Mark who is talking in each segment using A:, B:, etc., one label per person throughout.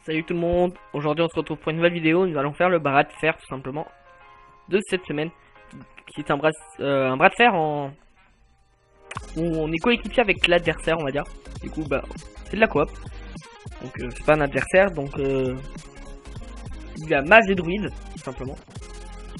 A: Salut tout le monde, aujourd'hui on se retrouve pour une nouvelle vidéo. Nous allons faire le bras de fer tout simplement de cette semaine, qui est un bras de fer où on est coéquipier avec l'adversaire, on va dire. Du coup bah c'est de la coop, donc c'est pas un adversaire, donc il a masse des druides tout simplement.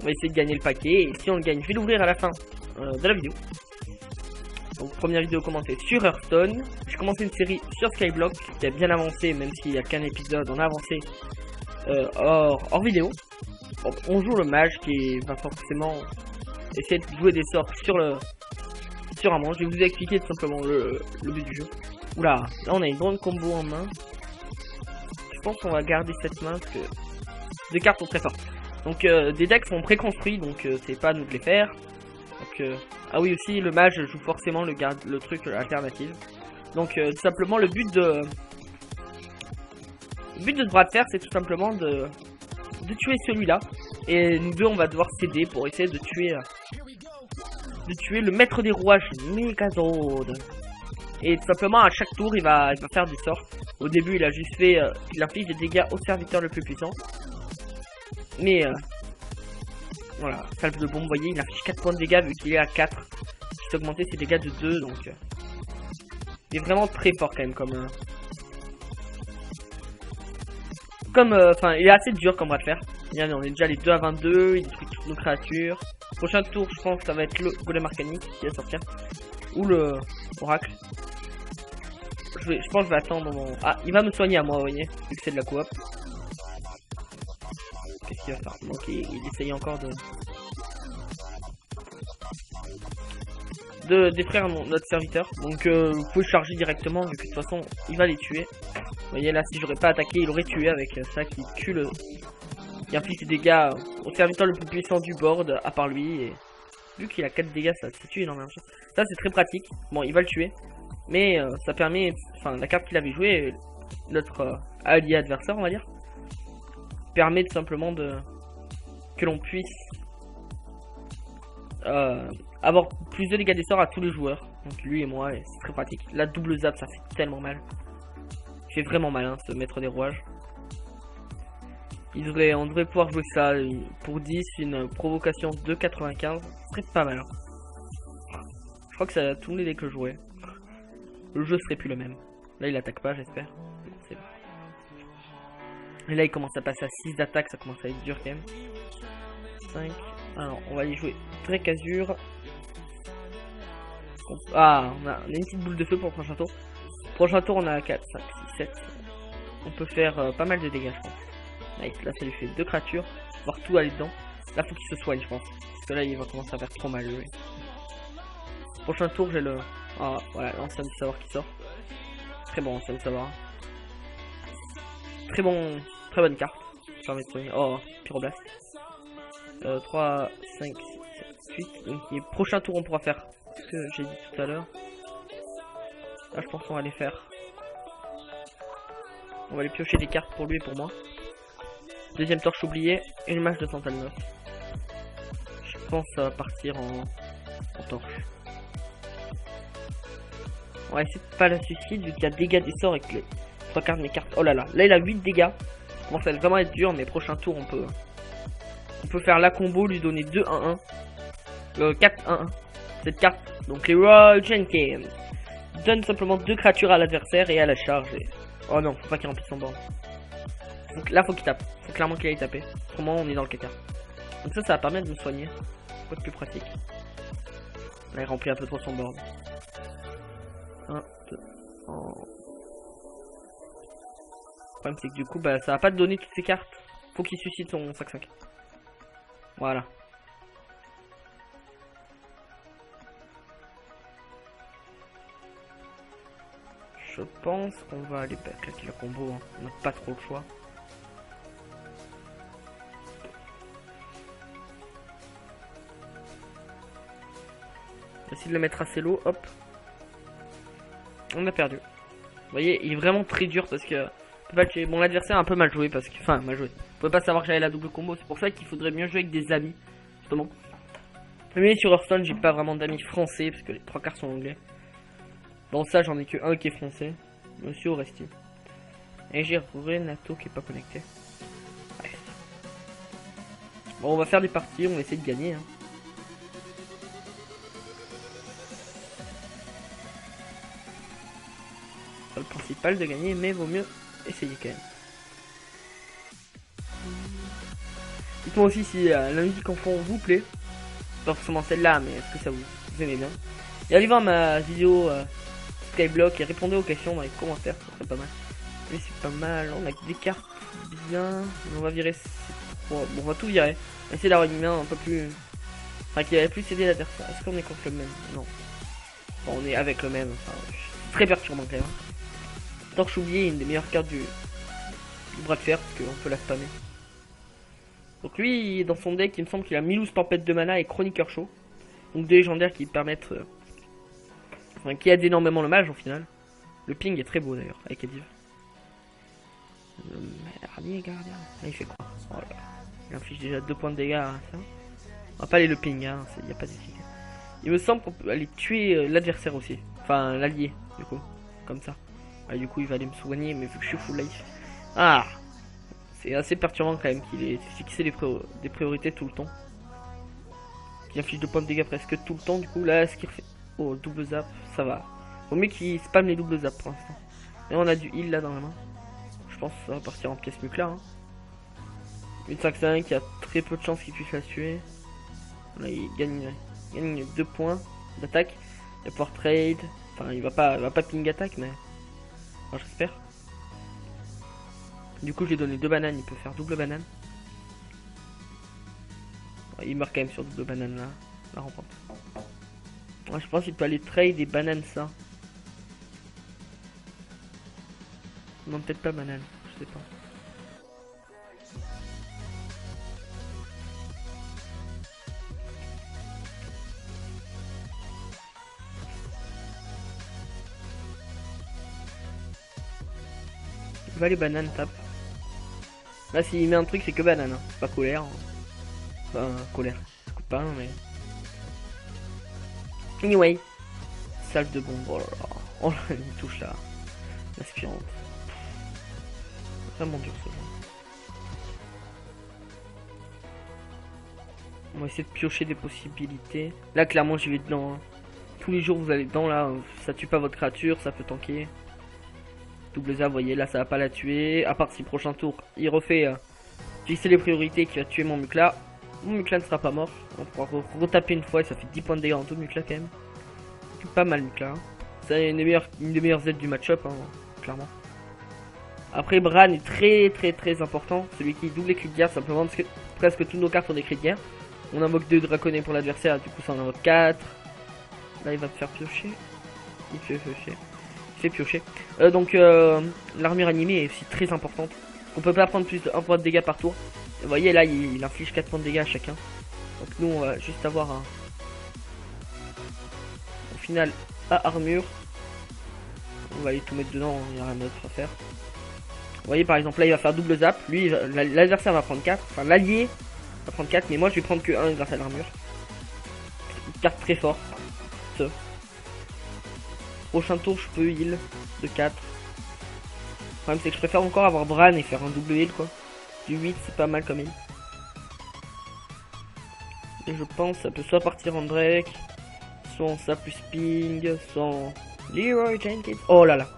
A: On va essayer de gagner le paquet et si on le gagne je vais l'ouvrir à la fin de la vidéo. Donc première vidéo commentée sur Hearthstone. J'ai commencé une série sur Skyblock qui a bien avancé, même s'il n'y a qu'un épisode, on a avancé hors vidéo. Donc, on joue le mage qui va forcément essayer de jouer des sorts sur un mage. Je vais vous expliquer tout simplement le but du jeu. Oula, là on a une grande combo en main. Je pense qu'on va garder cette main parce que deux cartes sont très fortes. Donc des decks sont préconstruits, donc c'est pas à nous de les faire. Donc, ah oui aussi le mage joue forcément le truc alternatif. Donc tout simplement le but de ce bras de fer c'est tout simplement de tuer celui-là. Et nous deux on va devoir s'aider pour essayer de tuer le maître des rouages Megazord. Et tout simplement à chaque tour il va faire des sorts. Au début il a juste fait il inflige des dégâts au serviteur le plus puissant. Mais voilà, salve de bombe, vous voyez, il affiche 4 points de dégâts vu qu'il est à 4. J'ai augmenté ses dégâts de 2, donc il est vraiment très fort quand même enfin il est assez dur comme bras de fer. Regardez, on est déjà les 2 à 22, il détruit toutes nos créatures. Prochain tour je pense que ça va être le golem arcanique qui va sortir. Ou le oracle. Je pense que je vais attendre mon... Ah, il va me soigner à moi, vous voyez, vu que c'est de la coop. Qu'est-ce qu'il va faire? Ok, il essaye encore de détruire notre serviteur. Donc vous pouvez charger directement vu que de toute façon il va les tuer. Vous voyez là, si j'aurais pas attaqué il aurait tué avec ça qui tue qui inflige des dégâts au serviteur le plus puissant du board à part lui. Et vu qu'il a 4 dégâts ça tue énormément. Ça c'est très pratique. Bon il va le tuer. Mais ça permet, enfin la carte qu'il avait jouée, notre allié adversaire on va dire, permet tout simplement que l'on puisse avoir plus de dégâts des sorts à tous les joueurs. Donc lui et moi, et c'est très pratique. La double zap, ça fait tellement mal. Il fait vraiment mal, hein, ce maître des rouages. On devrait pouvoir jouer ça pour 10, une provocation de 95. Ce serait pas mal. Hein. Je crois que ça a tous les decks que je jouais. Le jeu serait plus le même. Là, il attaque pas, j'espère. C'est bon. Et là il commence à passer à 6 d'attaque, ça commence à être dur quand même. 5. Alors on va aller jouer Drake Azur. Ah, on a une petite boule de feu pour le prochain tour. Prochain tour on a 4, 5, 6, 7. On peut faire pas mal de dégâts je pense. Nice, là ça lui fait 2 créatures. Voir tout aller dedans. Là faut qu'il se soigne je pense. Parce que là il va commencer à faire trop mal lui. Prochain tour j'ai le... Ah voilà, l'ancien du savoir qui sort. Très bon l'ancien du savoir. Très bonne carte. Oh, pyroblast. 3, 5, 6, 7, 8. Donc, les prochains tours, on pourra faire ce que j'ai dit tout à l'heure. Là, je pense qu'on va les faire. On va aller piocher des cartes pour lui et pour moi. Deuxième torche oubliée. Et le match de Santalnos. Je pense que ça va partir en torche. On va essayer de pas la suicide vu qu'il y a dégâts des sorts avec les 3 cartes de mes cartes. Oh là là, là il a 8 dégâts. Ça commence à vraiment être dur, mais prochain tour on peut faire la combo, lui donner 2-1-1. 4-1-1. Cette carte, donc les Royal Jenkins, donne simplement 2 créatures à l'adversaire et à la charge. Et... Oh non, faut pas qu'il remplisse son board. Donc là faut qu'il tape. Faut clairement qu'il aille taper. Autrement on est dans le caca. Donc ça va permettre de me soigner. Quoi de plus pratique. Là il remplit un peu trop son board. 1, 2, oh. Le problème c'est que du coup bah ça va pas te donner toutes ces cartes. Faut qu'il suscite son 5-5. Voilà. Je pense qu'on va aller claquer le combo, hein. On n'a pas trop le choix. On va essayer de le mettre assez low, hop. On a perdu. Vous voyez, il est vraiment très dur parce que bon, l'adversaire a un peu mal joué parce que, enfin, mal joué. Vous pouvez pas savoir que j'avais la double combo, c'est pour ça qu'il faudrait mieux jouer avec des amis, justement. Mais sur Hearthstone, j'ai pas vraiment d'amis français parce que les 3 quarts sont anglais. Dans ça, j'en ai que un qui est français, Monsieur Oresti. Et j'ai Renato qui est pas connecté. Bref. Bon, on va faire des parties, on va essayer de gagner. Hein. C'est pas le principal de gagner, mais vaut mieux essayer quand même. Dites-moi aussi si la musique en fond vous plaît. Pas forcément celle-là, mais est-ce que ça vous aimez bien. Et allez voir ma vidéo Skyblock et répondez aux questions dans les commentaires, ça serait pas mal. Mais c'est pas mal, on a des cartes bien. On va virer ces trois. Bon, on va tout virer. On va essayer d'avoir une main un peu plus. Enfin, qui va plus aider l'adversaire. Est-ce qu'on est contre le même? Non. Enfin, on est avec le même. Enfin, très perturbant quand même. Torche oubliée, une des meilleures cartes du bras de fer, parce qu'on peut la spammer. Donc lui, dans son deck, il me semble qu'il a Milouz Tempête de Mana et Chroniqueur Chaud. Donc deux légendaires qui permettent... enfin, qui aident énormément le mage au final. Le ping est très beau d'ailleurs, avec Ediv. Dernier gardien. Ah, il fait quoi? Oh là. Il inflige déjà 2 points de dégâts à ça. On va pas aller le ping, hein, il n'y a pas d'efficace. Il me semble qu'on peut aller tuer l'adversaire aussi. Enfin, l'allié, du coup. Comme ça. Ah, du coup, il va aller me soigner, mais vu que je suis full life... Ah! C'est assez perturbant quand même qu'il ait fixé des priorités tout le temps. Il inflige 2 points de dégâts presque tout le temps. Du coup, là, ce qu'il refait. Oh, double zap, ça va. Vaut mieux qu'il spamme les doubles zap pour l'instant. Et on a du heal là dans la main. Je pense que ça va partir en pièce nucléaire. Hein. 8-5-5, il y a très peu de chances qu'il puisse la tuer. Là, il gagne 2 points d'attaque. Il va pouvoir trade. Enfin, il va pas ping attaque, mais. Enfin, j'espère. Du coup, je lui ai donné 2 bananes, il peut faire double banane. Ouais, il meurt quand même sur double banane là, la remporte. Ouais, je pense qu'il peut aller trade des bananes ça. Non, peut-être pas banane, je sais pas. Il va les bananes, tape. Là, s'il met un truc, c'est que banane, hein. Pas colère. Enfin, colère. Ça coûte pas, hein, mais. Anyway. Salve de bombe. Oh là là. Oh là, il touche là. L'aspirante. Vraiment dur ce jeu. On va essayer de piocher des possibilités. Là, clairement, j'y vais dedans. Hein. Tous les jours, vous allez dedans. Là, ça tue pas votre créature, ça peut tanker. Double zap, vous voyez, là, ça va pas la tuer. À part si prochain tour, il refait fixer les priorités qui va tuer mon Mukla. Mon Mukla ne sera pas mort. On pourra retaper une fois et ça fait 10 points de dégâts en tout, Mukla quand même. C'est pas mal, Mukla. Hein. C'est une des meilleures aides du match-up, hein, clairement. Après, Bran est très important. Celui qui double les cris de guerre, simplement parce que presque toutes nos cartes ont des cris de guerre. On invoque 2 draconnés pour l'adversaire, du coup ça en invoque 4. Là, il va me faire piocher. Il fait piocher. Il fait piocher. Donc, l'armure animée est aussi très importante. On peut pas prendre plus de 1 point de dégâts par tour. Vous voyez, là, il inflige 4 points de dégâts à chacun. Donc, nous, on va juste avoir un. Au final, à armure. On va aller tout mettre dedans, il n'y a rien d'autre à faire. Vous voyez, par exemple, là, il va faire double zap. Lui, l'adversaire va prendre 4. Enfin, l'allié va prendre 4, mais moi, je vais prendre que 1 grâce à l'armure. Une carte très forte. Prochain tour, je peux heal de 4. Le problème, c'est que je préfère encore avoir Bran et faire un double heal, quoi. Du 8, c'est pas mal comme heal. Et je pense que ça peut soit partir en Drake, soit en ça plus ping, soit en Leroy Jenkins. Oh là là.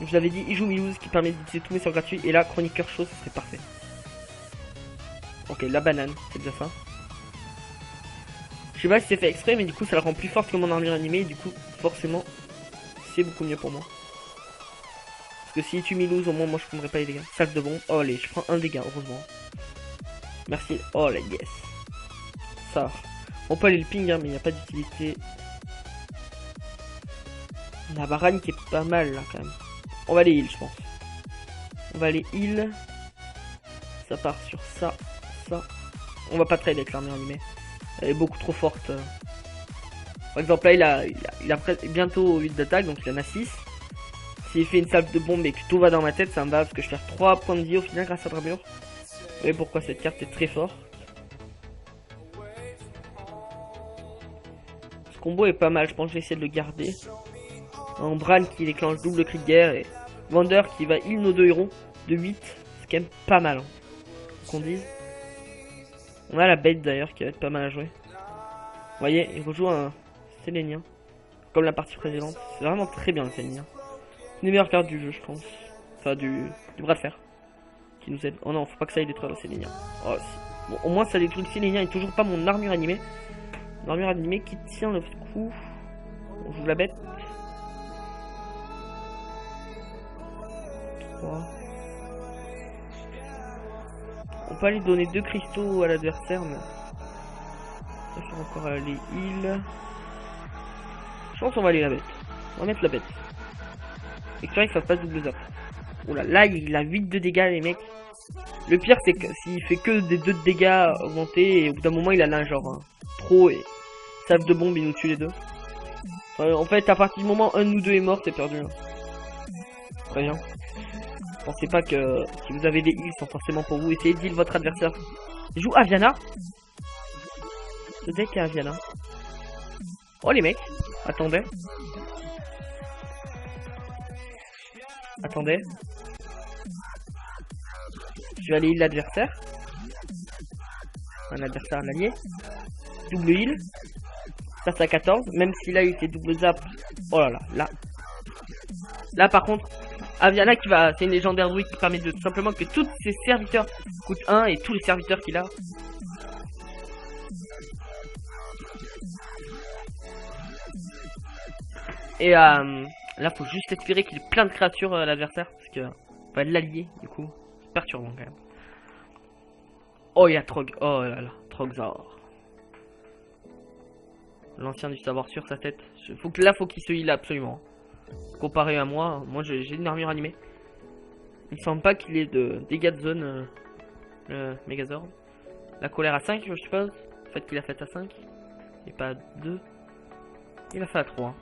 A: Je l'avais dit, il joue Milouz qui permet d'utiliser tous mes sorts gratuits. Et là, Chroniqueur Chaud, ce serait parfait. Ok, la banane, c'est déjà ça. Je sais pas si c'est fait exprès, mais du coup, ça la rend plus forte que mon armure animée. Et du coup, forcément, c'est beaucoup mieux pour moi. Parce que si tu Milouz, au moins, moi, je prendrais pas les dégâts. Salve de bombe. Oh, allez, je prends un dégât, heureusement. Merci. Oh, la yes. Ça. On peut aller le ping, hein, mais il n'y a pas d'utilité. On a Baran qui est pas mal, là, quand même. On va aller heal, je pense. On va aller heal. Ça part sur ça, ça. On va pas trade avec l'armure animée. Elle est beaucoup trop forte. Par exemple, là, il a bientôt 8 d'attaque, donc il en a 6. S'il fait une salve de bombe et que tout va dans ma tête, ça me va parce que je perds 3 points de vie au final grâce à l'armure. Vous voyez pourquoi cette carte est très forte. Ce combo est pas mal, je pense que je vais essayer de le garder. En Bran qui déclenche double cri de guerre et Wander qui va heal nos 2 héros. de 8. C'est quand même pas mal. Hein, qu'on dise. On a la bête d'ailleurs qui va être pas mal à jouer. Vous voyez, il rejoue un Sélénien. Comme la partie précédente. C'est vraiment très bien le Sélénien. Une des meilleures cartes du jeu, je pense. Enfin, du bras de fer. Qui nous aide. Oh non, faut pas que ça aille détruire le Sélénien. Oh, si. Bon, au moins ça détruit le Sélénien et toujours pas mon armure animée. Une armure animée qui tient le coup. On joue la bête. 3. On peut aller donner 2 cristaux à l'adversaire, mais ça fait encore les heals. Je pense qu'on va aller la bête. On va mettre la bête. Et que il fasse pas double zap. Oula, là il a 8 de dégâts les mecs. Le pire c'est que s'il fait que des 2 de dégâts augmentés et au bout d'un moment il a là genre trop et salve de bombe il nous tue les deux. En fait à partir du moment où un de nous deux est mort c'est perdu. Hein. Très bien. Pensez pas que si vous avez des heals sont forcément pour vous. Essayez de heal votre adversaire. Joue Aviana. Ce deck est Aviana. Oh les mecs. Attendez. Attendez. Je vais aller heal l'adversaire. Un adversaire allié. Double heal. Ça c'est à 14. Même si là il fait double zap. Oh là là. Là. Là par contre. Aviana qui va. C'est une légendaire druide qui permet de tout simplement que tous ses serviteurs coûtent 1 et tous les serviteurs qu'il a. Et là faut juste espérer qu'il ait plein de créatures l'adversaire. Parce que on va l'allier du coup. C'est perturbant quand même. Oh il y a Trog. Oh là là. Trogzor. L'ancien du savoir sur sa tête. Faut qu'il se heal absolument. Comparé à moi j'ai une armure animée. Il me semble pas qu'il ait de dégâts de zone le Megazord. La colère à 5 je suppose. Le fait qu'il a fait à 5. Et pas à 2. Il a fait à 3.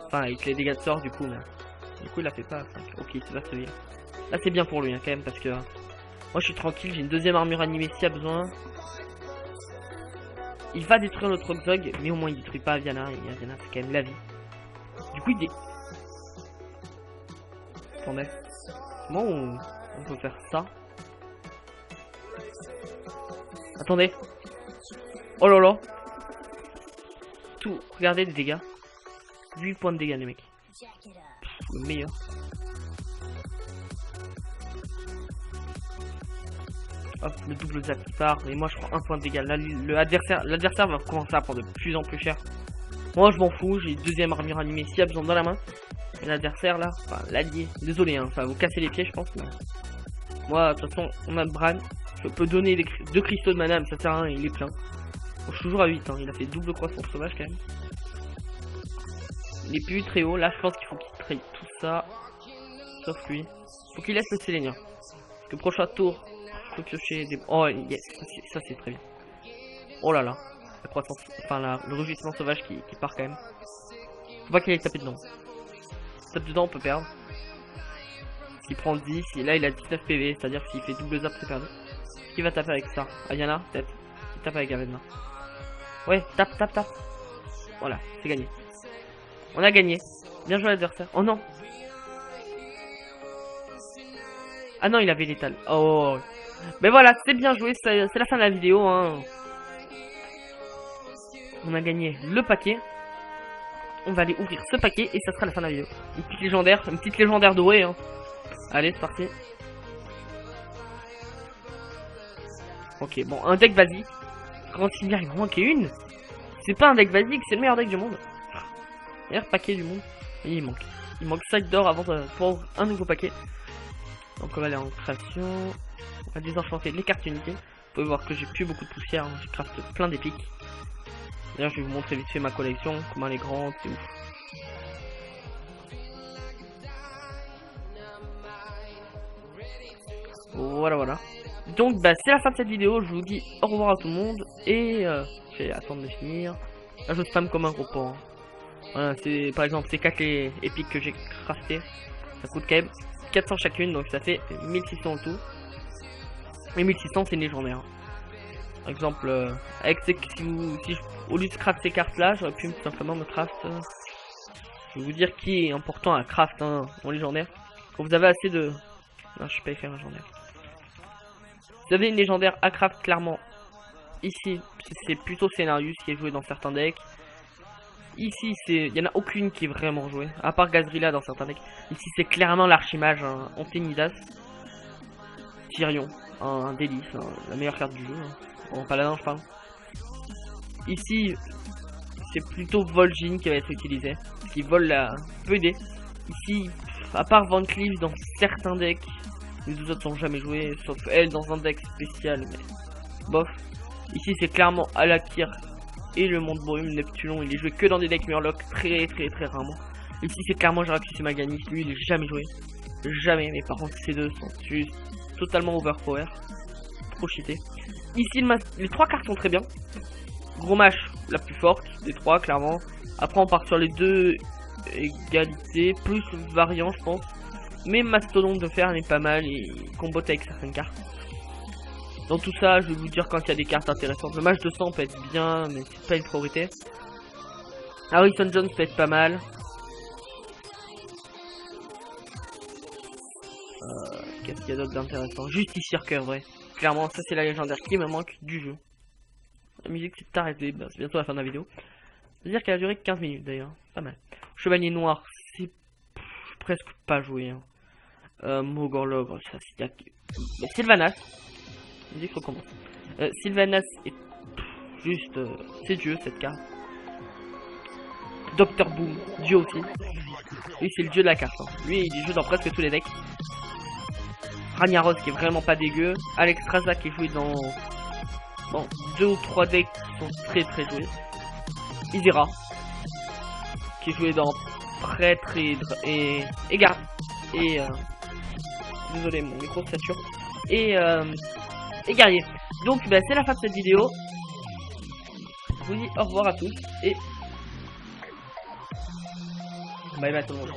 A: Enfin avec les dégâts de sort du coup mais... Du coup il a fait pas à 5. Ok il va se heal. Là c'est bien pour lui hein, quand même parce que... Moi je suis tranquille, j'ai une deuxième armure animée s'il y a besoin. Il va détruire le Trogzog, mais au moins il détruit pas Aviana, et Aviana c'est quand même la vie. Du coup il Attendez. Comment on peut faire ça? Attendez. Oh là là. Tout, regardez les dégâts. 8 points de dégâts les mecs. Le meilleur. Hop, le double zap qui part, et moi je prends 1 point de dégâts. Là, l'adversaire va commencer à prendre de plus en plus cher. Moi je m'en fous, j'ai une deuxième armure animée s'il y a besoin dans la main. L'adversaire là, enfin l'allié, désolé, hein, ça va vous casser les pieds je pense. Mais... Moi de toute façon, on a Bran, je peux donner 2 cristaux de mana, mais ça sert à rien, il est plein. Bon, je suis toujours à 8, hein. Il a fait double croissance sauvage quand même. Il est plus très haut, là je pense qu'il faut qu'il trade tout ça. Sauf lui. Faut qu'il laisse le Sélénien. Parce que prochain tour, faut piocher des... Oh yes, ça c'est très bien. Oh là là. La croissance, enfin le rugissement sauvage qui part quand même. Faut pas qu'il aille taper dedans. Si tape dedans on peut perdre. S'il prend 10, et là il a 19 PV, c'est-à-dire que s'il fait double zap c'est perdu. Qui va taper avec ça? Aviana peut-être. Il tape avec Aviana. Ouais, tape. Voilà, c'est gagné. On a gagné. Bien joué l'adversaire. Oh non. Ah non, il avait l'étal. Oh. Mais voilà, c'est bien joué. C'est la fin de la vidéo. Hein. On a gagné le paquet. On va aller ouvrir ce paquet et ça sera la fin de la vidéo. Une petite légendaire dorée. Hein. Allez, c'est parti. Ok, bon, un deck basique. Grand Seigneur, il m'en manquait une. C'est pas un deck basique, c'est le meilleur deck du monde. Meilleur paquet du monde. Et il manque 5 d'or avant pour un nouveau paquet. Donc on va aller en création. On va désenchanter les cartes unités. Vous pouvez voir que j'ai plus beaucoup de poussière. Hein. Je craft plein d'épiques. D'ailleurs je vais vous montrer vite fait ma collection. Comment elle est grande, c'est ouf. Voilà. Donc bah c'est la fin de cette vidéo. Je vous dis au revoir à tout le monde. Et je vais attendre de finir. Là je spam comme un gros porc. Hein. Voilà, c'est par exemple ces 4 épiques que j'ai crafté. Ça coûte quand même 400 chacune, donc ça fait 1600 en tout. Et 1600 c'est une légendaire. Par exemple, avec au lieu de craft ces cartes là, j'aurais pu tout simplement me craft. Je vais vous dire qui est important à craft hein, en légendaire. Quand vous avez assez de Non, je suis pas fait un légendaire. Vous avez une légendaire à craft clairement. Ici, c'est plutôt Scénarius qui est joué dans certains decks. Ici, il y en a aucune qui est vraiment jouée, à part Gazrilla dans certains decks. Ici, c'est clairement l'archimage, Antenidas. Tyrion, un délice, la meilleure carte du jeu. En paladin, je parle. Ici, c'est plutôt Vol'jin qui va être utilisé, qui vole la peut aider. Ici, à part Van Cleef dans certains decks, les deux autres sont jamais joués, sauf elle dans un deck spécial, mais bof. Ici, c'est clairement Alakir et le Monde Brume. Neptulon, il est joué que dans des decks Murloc, très rarement. Ici, c'est clairement Jaraxxus et Mal'Ganis, lui, il est jamais joué. Jamais, mais par contre, ces deux sont juste totalement overpower. Trop cheaté. Ici, les trois cartes sont très bien. Gros Mâche, la plus forte des trois, clairement. Après, on part sur les deux égalités, plus variant, je pense. Mais Mastodonte de fer n'est pas mal et combote avec certaines cartes. Dans tout ça, je vais vous dire quand il y a des cartes intéressantes. Le match de sang peut être bien, mais c'est pas une priorité. Harrison Jones peut être pas mal. Qu'est-ce qu'il y a d'autre d'intéressant? Justicier Cœur, vrai. Clairement, ça c'est la légendaire qui me manque du jeu. La musique s'est arrêtée, c'est bientôt la fin de la vidéo. C'est-à-dire qu'elle a duré 15 minutes d'ailleurs, pas mal. Chevalier Noir, c'est presque pas joué. Mogorlogre, ça c'est... Sylvanas, la musique recommence. Sylvanas est juste... c'est Dieu cette carte. Dr Boom, Dieu aussi. Lui c'est le dieu de la carte. Lui il est joué dans presque tous les decks. Ragnaros qui est vraiment pas dégueu. Alexstrasza qui est joué dans 2 ou 3 decks qui sont très joués. Isera qui est joué dans Prêtre et Garde. Et désolé mon micro sature. Et Guerrier. Donc bah, c'est la fin de cette vidéo. Je vous dis au revoir à tous et bye bye tout le monde.